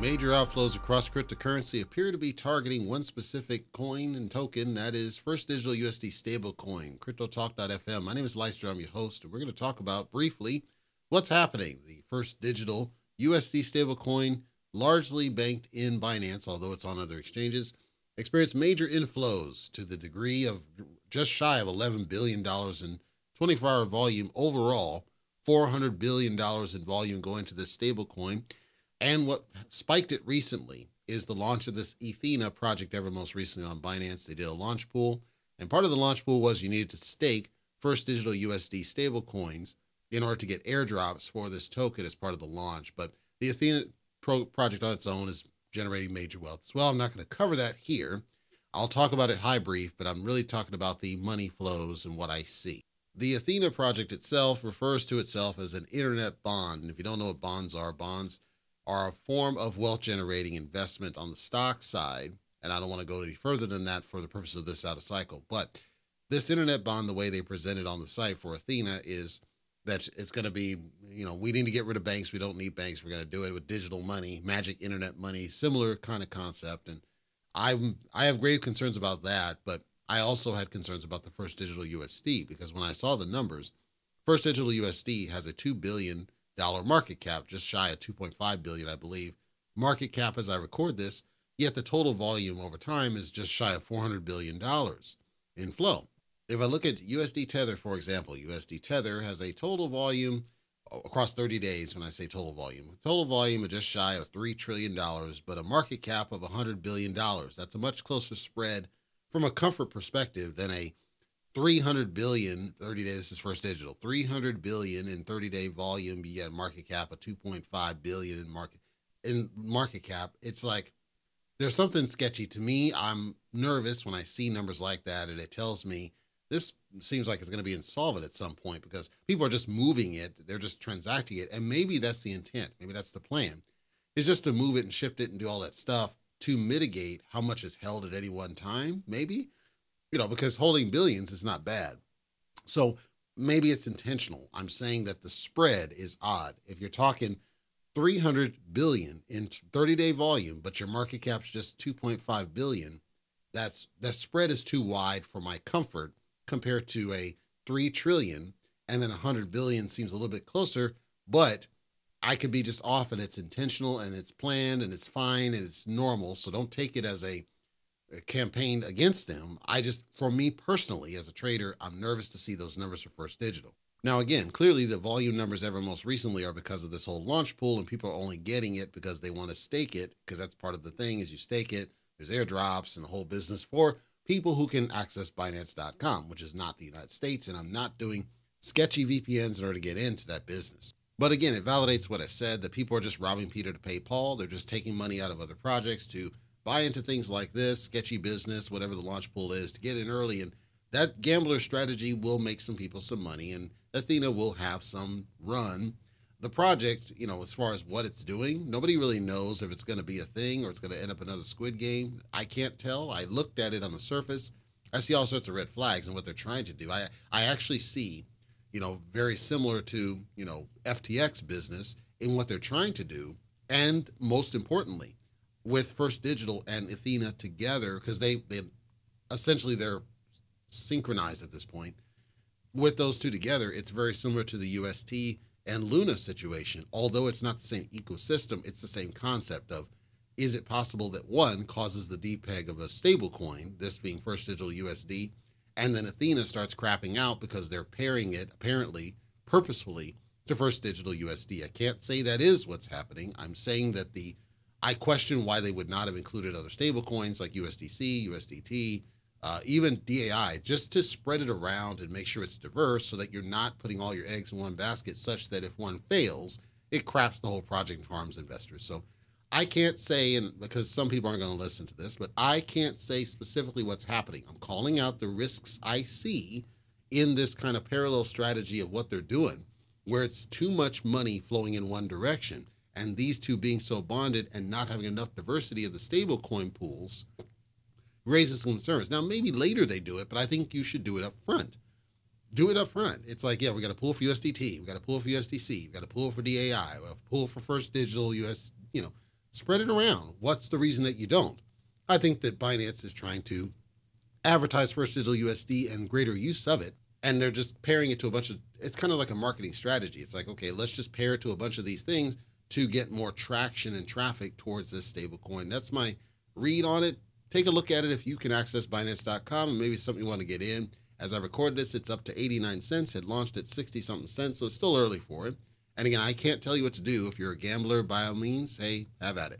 Major outflows across cryptocurrency appear to be targeting one specific coin and token, that is First Digital USD stablecoin. CryptoTalk.fm. My name is Leister. I'm your host, and we're going to talk about briefly what's happening. The First Digital USD stablecoin, largely banked in Binance, although it's on other exchanges, experienced major inflows to the degree of just shy of $11 billion in 24-hour volume overall, $400 billion in volume going to this stablecoin. And what spiked it recently is the launch of this Athena project ever most recently on Binance. They did a launch pool, and part of the launch pool was you needed to stake First Digital USD stablecoins in order to get airdrops for this token as part of the launch. But the Athena project on its own is generating major wealth as well. I'm not going to cover that here. I'll talk about it high brief, but I'm really talking about the money flows and what I see. The Athena project itself refers to itself as an internet bond. And if you don't know what bonds are a form of wealth-generating investment on the stock side, and I don't want to go any further than that for the purpose of this out of cycle. But this internet bond, the way they present it on the site for Athena is that it's going to be, we need to get rid of banks. We don't need banks. We're going to do it with digital money, magic internet money, similar kind of concept. And I have grave concerns about that, but I also had concerns about the First Digital USD because when I saw the numbers, First Digital USD has a $2 billion market cap, just shy of 2.5 billion, I believe. Market cap as I record this, yet the total volume over time is just shy of $400 billion in flow. If I look at USD Tether, for example, USD Tether has a total volume across 30 days. When I say total volume of just shy of $3 trillion, but a market cap of $100 billion. That's a much closer spread from a comfort perspective than a 300 billion 30 days. This is First Digital. 300 billion in 30-day volume. You get a market cap of 2.5 billion in market cap. It's like there's something sketchy to me. I'm nervous when I see numbers like that, and it tells me this seems like it's going to be insolvent at some point because people are just moving it. They're just transacting it, and maybe that's the intent. Maybe that's the plan. It's just to move it and shift it and do all that stuff to mitigate how much is held at any one time. Maybe. Because holding billions is not bad. So maybe it's intentional. I'm saying that the spread is odd. If you're talking 300 billion in 30-day volume, but your market cap's just 2.5 billion, that spread is too wide for my comfort compared to a 3 trillion. And then 100 billion seems a little bit closer, but I could be just off and it's intentional and it's planned and it's fine and it's normal. So don't take it as a campaigned against them. For me personally, as a trader, I'm nervous to see those numbers for First Digital. Now, again, clearly the volume numbers ever most recently are because of this whole launch pool and people are only getting it because they want to stake it because that's part of the thing is you stake it. There's airdrops and the whole business for people who can access Binance.com, which is not the United States. And I'm not doing sketchy VPNs in order to get into that business. But again, it validates what I said, that people are just robbing Peter to pay Paul. They're just taking money out of other projects to buy into things like this, sketchy business, whatever the launch pool is, to get in early. And that gambler strategy will make some people some money, and Athena will have some run. The project, as far as what it's doing, nobody really knows if it's going to be a thing or it's going to end up another Squid Game. I can't tell. I looked at it on the surface. I see all sorts of red flags and what they're trying to do. I actually see, very similar to, FTX business in what they're trying to do. And most importantly, with First Digital and Athena together, because they're synchronized at this point. With those two together, it's very similar to the UST and Luna situation. Although it's not the same ecosystem, it's the same concept of, is it possible that one causes the depeg of a stable coin, this being First Digital USD, and then Athena starts crapping out because they're pairing it, apparently, purposefully, to First Digital USD. I can't say that is what's happening. I'm saying that I question why they would not have included other stable coins like USDC, USDT, even DAI, just to spread it around and make sure it's diverse so that you're not putting all your eggs in one basket such that if one fails, it craps the whole project and harms investors. So I can't say, and because some people aren't going to listen to this, but I can't say specifically what's happening. I'm calling out the risks I see in this kind of parallel strategy of what they're doing, where it's too much money flowing in one direction. And these two being so bonded and not having enough diversity of the stable coin pools raises some concerns. Now, maybe later they do it, but I think you should do it up front. Do it up front. It's like, yeah, we got to pull for USDT. We got to pull for USDC. We got to pull for DAI. We got to pull for First Digital US, Spread it around. What's the reason that you don't? I think that Binance is trying to advertise First Digital USD and greater use of it. And they're just pairing it to a bunch of, it's kind of like a marketing strategy. It's like, okay, let's just pair it to a bunch of these things to get more traction and traffic towards this stable coin. That's my read on it. Take a look at it if you can access Binance.com, and maybe something you want to get in. As I recorded this, it's up to 89 cents. It launched at 60-something cents, so it's still early for it. And again, I can't tell you what to do. If you're a gambler, by all means, hey, have at it.